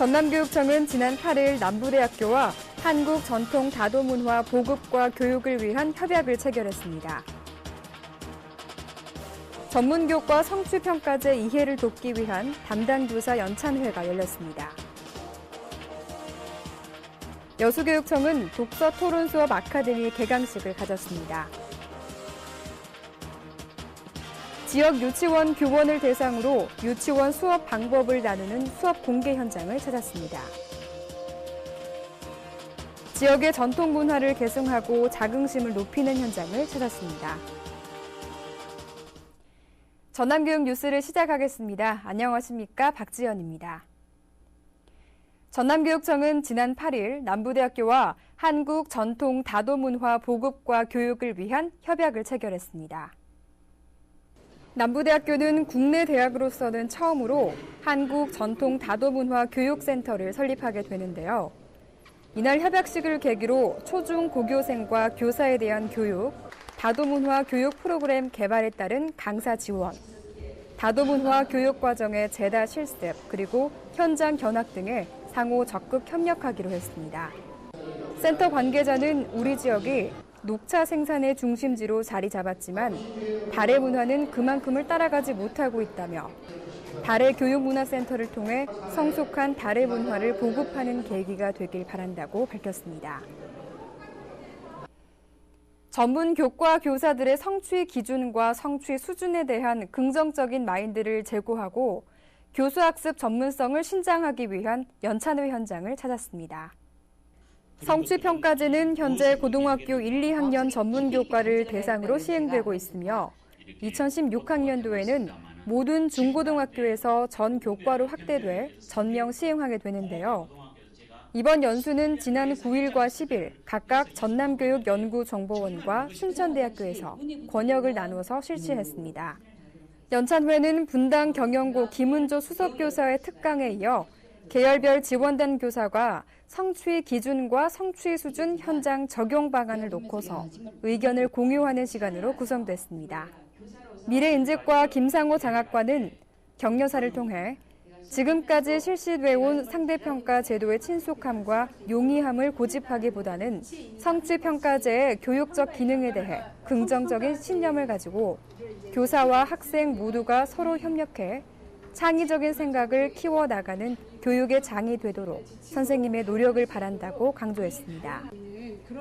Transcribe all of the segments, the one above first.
전남교육청은 지난 8일 남부대학교와 한국전통다도문화 보급과 교육을 위한 협약을 체결했습니다. 전문교과 성취평가제 이해를 돕기 위한 담당 교사 연찬회가 열렸습니다. 여수교육청은 독서 토론 수업 아카데미 개강식을 가졌습니다. 지역 유치원 교원을 대상으로 유치원 수업 방법을 나누는 수업 공개 현장을 찾았습니다. 지역의 전통 문화를 계승하고 자긍심을 높이는 현장을 찾았습니다. 전남교육 뉴스를 시작하겠습니다. 안녕하십니까? 박지연입니다. 전남교육청은 지난 8일 남부대학교와 한국전통다도문화 보급과 교육을 위한 협약을 체결했습니다. 남부대학교는 국내 대학으로서는 처음으로 한국전통다도문화 교육센터를 설립하게 되는데요. 이날 협약식을 계기로 초중 고교생과 교사에 대한 교육, 다도문화 교육 프로그램 개발에 따른 강사 지원, 다도문화 교육 과정의 재다 실습, 그리고 현장 견학 등에 상호 적극 협력하기로 했습니다. 센터 관계자는 우리 지역이 녹차 생산의 중심지로 자리 잡았지만 달의 문화는 그만큼을 따라가지 못하고 있다며 달의 교육문화센터를 통해 성숙한 달의 문화를 보급하는 계기가 되길 바란다고 밝혔습니다. 전문 교과 교사들의 성취 기준과 성취 수준에 대한 긍정적인 마인드를 제고하고 교수학습 전문성을 신장하기 위한 연찬회 현장을 찾았습니다. 성취평가제는 현재 고등학교 1, 2학년 전문교과를 대상으로 시행되고 있으며 2016학년도에는 모든 중고등학교에서 전 교과로 확대돼 전면 시행하게 되는데요. 이번 연수는 지난 9일과 10일 각각 전남교육연구정보원과 춘천대학교에서 권역을 나누어서 실시했습니다. 연찬회는 분당 경영고 김은조 수석교사의 특강에 이어 계열별 지원단 교사가 성취 기준과 성취 수준 현장 적용 방안을 놓고서 의견을 공유하는 시간으로 구성됐습니다. 미래인재과 김상호 장학관은 격려사를 통해 지금까지 실시돼 온 상대평가 제도의 친숙함과 용이함을 고집하기보다는 성취평가제의 교육적 기능에 대해 긍정적인 신념을 가지고 교사와 학생 모두가 서로 협력해 창의적인 생각을 키워나가는 교육의 장이 되도록 선생님의 노력을 바란다고 강조했습니다.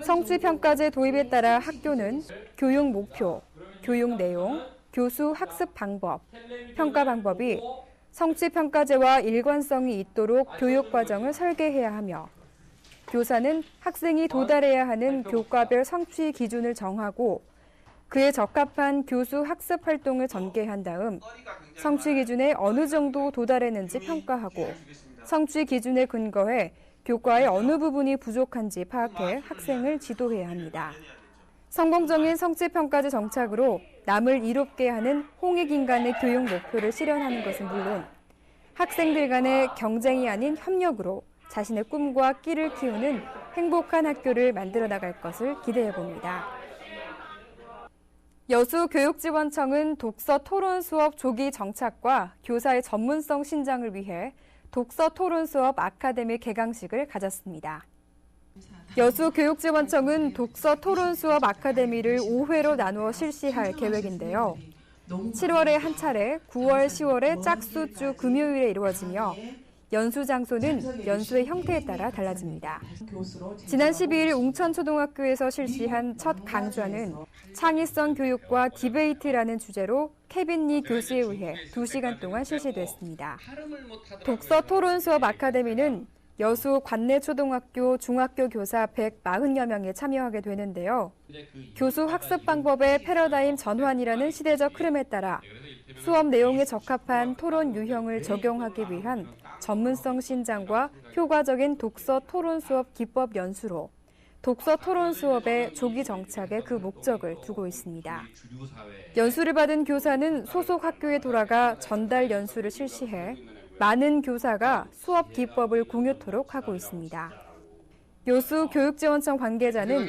성취평가제 도입에 따라 학교는 교육 목표, 교육 내용, 교수 학습 방법, 평가 방법이 성취평가제와 일관성이 있도록 교육과정을 설계해야 하며 교사는 학생이 도달해야 하는 교과별 성취 기준을 정하고 그에 적합한 교수 학습 활동을 전개한 다음 성취 기준에 어느 정도 도달했는지 평가하고 성취 기준에 근거해 교과의 어느 부분이 부족한지 파악해 학생을 지도해야 합니다. 성공적인 성취평가제 정착으로 남을 이롭게 하는 홍익인간의 교육 목표를 실현하는 것은 물론 학생들 간의 경쟁이 아닌 협력으로 자신의 꿈과 끼를 키우는 행복한 학교를 만들어 나갈 것을 기대해 봅니다. 여수교육지원청은 독서 토론 수업 조기 정착과 교사의 전문성 신장을 위해 독서 토론 수업 아카데미 개강식을 가졌습니다. 여수교육지원청은 독서 토론 수업 아카데미를 5회로 나누어 실시할 계획인데요. 7월에 한 차례, 9월, 10월에 짝수주 금요일에 이루어지며 연수 장소는 연수의 형태에 따라 달라집니다. 지난 12일 웅천초등학교에서 실시한 첫 강좌는 창의성 교육과 디베이트라는 주제로 케빈리 교수에 의해 2시간 동안 실시됐습니다. 독서 토론 수업 아카데미는 여수 관내초등학교, 중학교 교사 140여 명이 참여하게 되는데요. 교수 학습 방법의 패러다임 전환이라는 시대적 흐름에 따라 수업 내용에 적합한 토론 유형을 적용하기 위한 전문성 신장과 효과적인 독서 토론 수업 기법 연수로 독서 토론 수업의 조기 정착에 그 목적을 두고 있습니다. 연수를 받은 교사는 소속 학교에 돌아가 전달 연수를 실시해 많은 교사가 수업 기법을 공유토록 하고 있습니다. 여수교육지원청 관계자는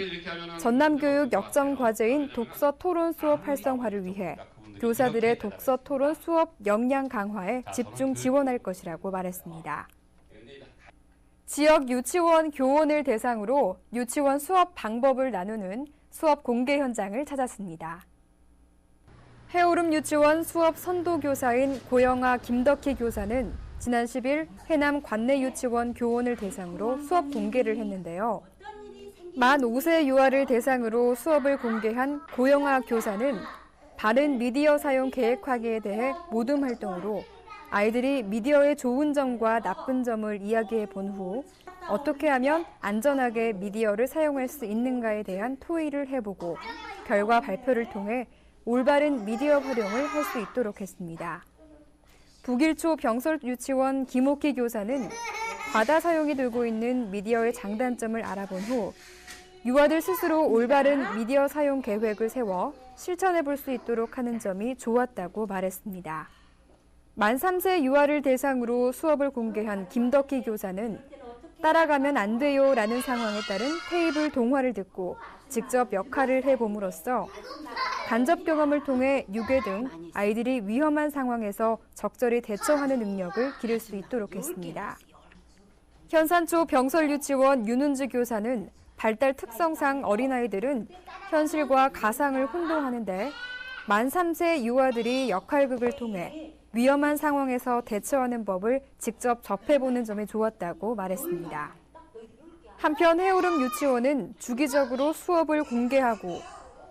전남교육 역점 과제인 독서 토론 수업 활성화를 위해 교사들의 독서 토론 수업 역량 강화에 집중 지원할 것이라고 말했습니다. 지역 유치원 교원을 대상으로 유치원 수업 방법을 나누는 수업 공개 현장을 찾았습니다. 해오름 유치원 수업 선도교사인 고영아 김덕희 교사는 지난 10일 해남 관내 유치원 교원을 대상으로 수업 공개를 했는데요. 만 5세 유아를 대상으로 수업을 공개한 고영아 교사는 바른 미디어 사용 계획하기에 대해 모둠 활동으로 아이들이 미디어의 좋은 점과 나쁜 점을 이야기해 본 후 어떻게 하면 안전하게 미디어를 사용할 수 있는가에 대한 토의를 해보고 결과 발표를 통해 올바른 미디어 활용을 할 수 있도록 했습니다. 북일초 병설유치원 김옥희 교사는 과다 사용이 들고 있는 미디어의 장단점을 알아본 후 유아들 스스로 올바른 미디어 사용 계획을 세워 실천해 볼 수 있도록 하는 점이 좋았다고 말했습니다. 만 3세 유아를 대상으로 수업을 공개한 김덕희 교사는 따라가면 안 돼요 라는 상황에 따른 테이블 동화를 듣고 직접 역할을 해봄으로써 간접 경험을 통해 유괴 등 아이들이 위험한 상황에서 적절히 대처하는 능력을 기를 수 있도록 했습니다. 현산초 병설유치원 윤은주 교사는 발달 특성상 어린아이들은 현실과 가상을 혼동하는데 만 3세 유아들이 역할극을 통해 위험한 상황에서 대처하는 법을 직접 접해보는 점이 좋았다고 말했습니다. 한편 해오름 유치원은 주기적으로 수업을 공개하고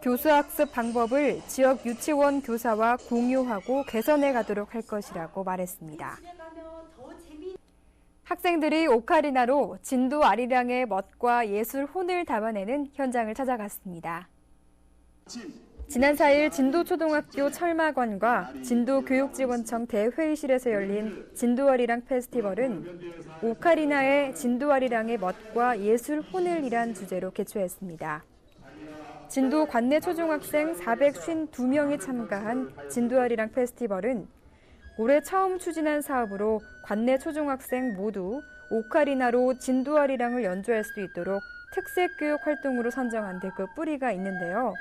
교수학습 방법을 지역 유치원 교사와 공유하고 개선해 가도록 할 것이라고 말했습니다. 학생들이 오카리나로 진도 아리랑의 멋과 예술 혼을 담아내는 현장을 찾아갔습니다. 지난 4일 진도초등학교 철마관과 진도교육지원청 대회의실에서 열린 진도아리랑 페스티벌은 오카리나의 진도아리랑의 멋과 예술 혼을이란 주제로 개최했습니다. 진도 관내 초중학생 452명이 참가한 진도아리랑 페스티벌은 올해 처음 추진한 사업으로 관내 초중학생 모두 오카리나로 진도아리랑을 연주할 수 있도록 특색교육 활동으로 선정한 데 그 뿌리가 있는데요.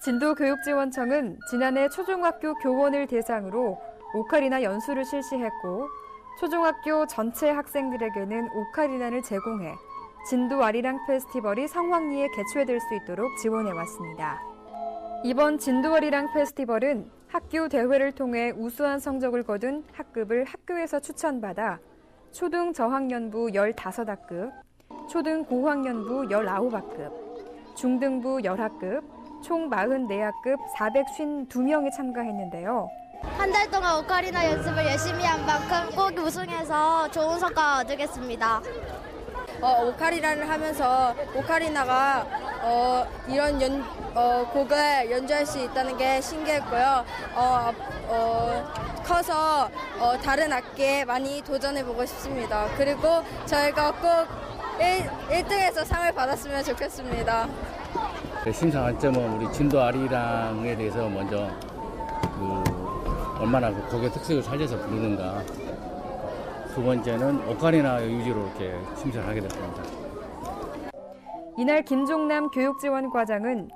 진도교육지원청은 지난해 초중학교 교원을 대상으로 오카리나 연수를 실시했고 초중학교 전체 학생들에게는 오카리나를 제공해 진도 아리랑 페스티벌이 성황리에 개최될 수 있도록 지원해왔습니다. 이번 진도 아리랑 페스티벌은 학교 대회를 통해 우수한 성적을 거둔 학급을 학교에서 추천받아 초등 저학년부 15학급, 초등 고학년부 19학급, 중등부 10학급, 총 44학급 452명이 참가했는데요. 한 달 동안 오카리나 연습을 열심히 한 만큼 꼭 우승해서 좋은 성과 얻겠습니다. 오카리나를 하면서 오카리나가 이런 곡을 연주할 수 있다는 게 신기했고요. 커서 다른 악기에 많이 도전해보고 싶습니다. 그리고 저희가 꼭 1등에서 상을 받았으면 좋겠습니다. 심사 관점은 우리 진도 아리랑에 대해서 먼저 얼마나 곡의 특색을 살려서 부르는가. 두 번째는 오카리나 위주로 이렇게 심사를 하게 됐습니다. 이날 김종남 교육지원과장은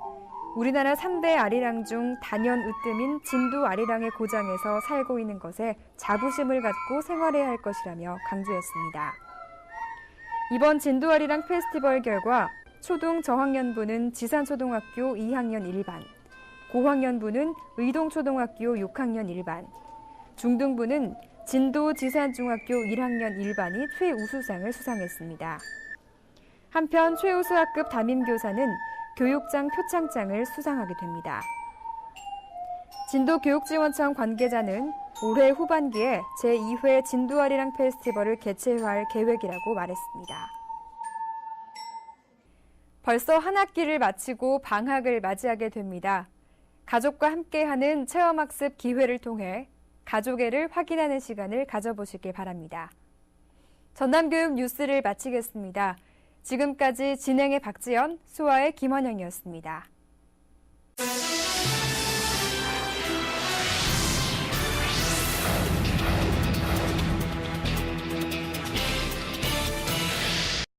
우리나라 3대 아리랑 중 단연 으뜸인 진도 아리랑의 고장에서 살고 있는 것에 자부심을 갖고 생활해야 할 것이라며 강조했습니다. 이번 진도 아리랑 페스티벌 결과 초등 저학년부는 지산초등학교 2학년 1반, 고학년부는 의동초등학교 6학년 1반, 중등부는 진도 지산중학교 1학년 1반이 최우수상을 수상했습니다. 한편 최우수 학급 담임교사는 교육장 표창장을 수상하게 됩니다. 진도교육지원청 관계자는 올해 후반기에 제2회 진도아리랑 페스티벌을 개최할 계획이라고 말했습니다. 벌써 한 학기를 마치고 방학을 맞이하게 됩니다. 가족과 함께하는 체험학습 기회를 통해 가족애를 확인하는 시간을 가져보시길 바랍니다. 전남교육 뉴스를 마치겠습니다. 지금까지 진행의 박지연, 수아의 김원영이었습니다.